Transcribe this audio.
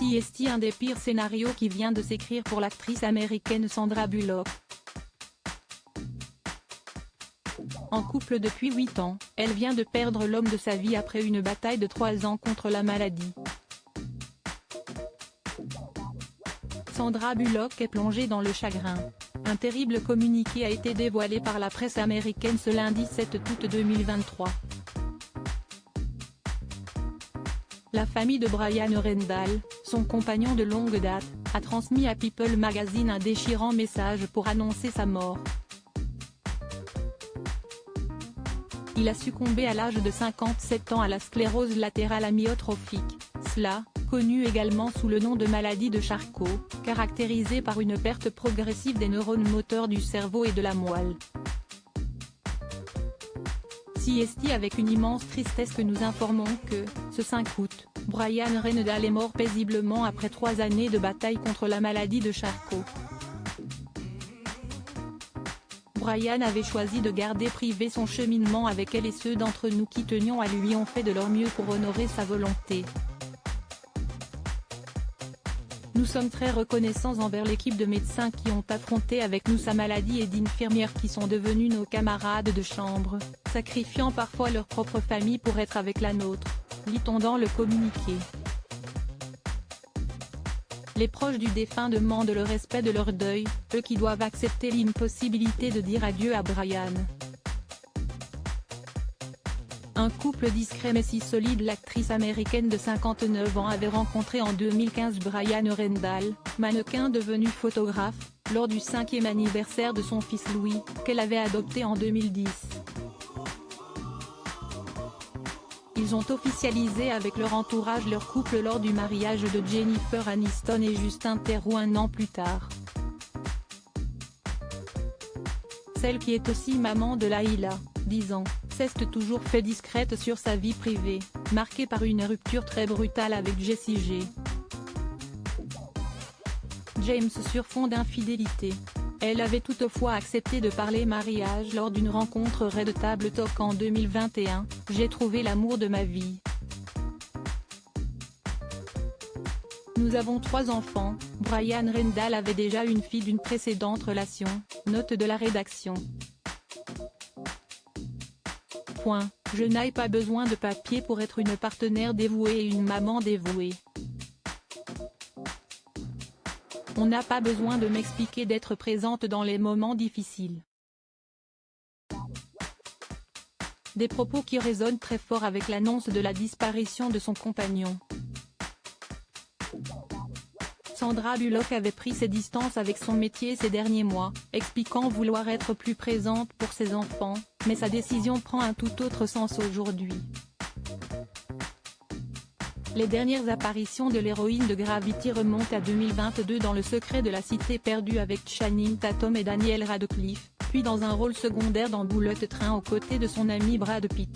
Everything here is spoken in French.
CST, un des pires scénarios qui vient de s'écrire pour l'actrice américaine Sandra Bullock. En couple depuis 8 ans, elle vient de perdre l'homme de sa vie après une bataille de 3 ans contre la maladie. Sandra Bullock est plongée dans le chagrin. Un terrible communiqué a été dévoilé par la presse américaine ce lundi 7 août 2023. La famille de Bryan Rendall, son compagnon de longue date, a transmis à People Magazine un déchirant message pour annoncer sa mort. Il a succombé à l'âge de 57 ans à la sclérose latérale amyotrophique, SLA, connue également sous le nom de maladie de Charcot, caractérisée par une perte progressive des neurones moteurs du cerveau et de la moelle. CST, avec une immense tristesse que nous informons que, ce 5 août, Bryan Rendall est mort paisiblement après 3 années de bataille contre la maladie de Charcot. Bryan avait choisi de garder privé son cheminement avec elle, et ceux d'entre nous qui tenions à lui ont fait de leur mieux pour honorer sa volonté. Nous sommes très reconnaissants envers l'équipe de médecins qui ont affronté avec nous sa maladie et d'infirmières qui sont devenues nos camarades de chambre, sacrifiant parfois leur propre famille pour être avec la nôtre, lit-on dans le communiqué. Les proches du défunt demandent le respect de leur deuil, eux qui doivent accepter l'impossibilité de dire adieu à Bryan. Un couple discret mais si solide. L'actrice américaine de 59 ans avait rencontré en 2015 Bryan Rendall, mannequin devenu photographe, lors du 5e anniversaire de son fils Louis, qu'elle avait adopté en 2010. Ils ont officialisé avec leur entourage leur couple lors du mariage de Jennifer Aniston et Justin Theroux 1 an plus tard. Celle qui est aussi maman de Layla, 10 ans, s'est toujours fait discrète sur sa vie privée, marquée par une rupture très brutale avec Jessie J. James sur fond d'infidélité. Elle avait toutefois accepté de parler mariage lors d'une rencontre Red Table Talk en 2021, « J'ai trouvé l'amour de ma vie. Nous avons 3 enfants, Bryan Rendall avait déjà une fille d'une précédente relation, note de la rédaction. Je n'ai pas besoin de papier pour être une partenaire dévouée et une maman dévouée. On n'a pas besoin de m'expliquer d'être présente dans les moments difficiles. » Des propos qui résonnent très fort avec l'annonce de la disparition de son compagnon. Sandra Bullock avait pris ses distances avec son métier ces derniers mois, expliquant vouloir être plus présente pour ses enfants, mais sa décision prend un tout autre sens aujourd'hui. Les dernières apparitions de l'héroïne de Gravity remontent à 2022 dans Le secret de la cité perdue avec Channing Tatum et Daniel Radcliffe, puis dans un rôle secondaire dans Bullet Train aux côtés de son ami Brad Pitt.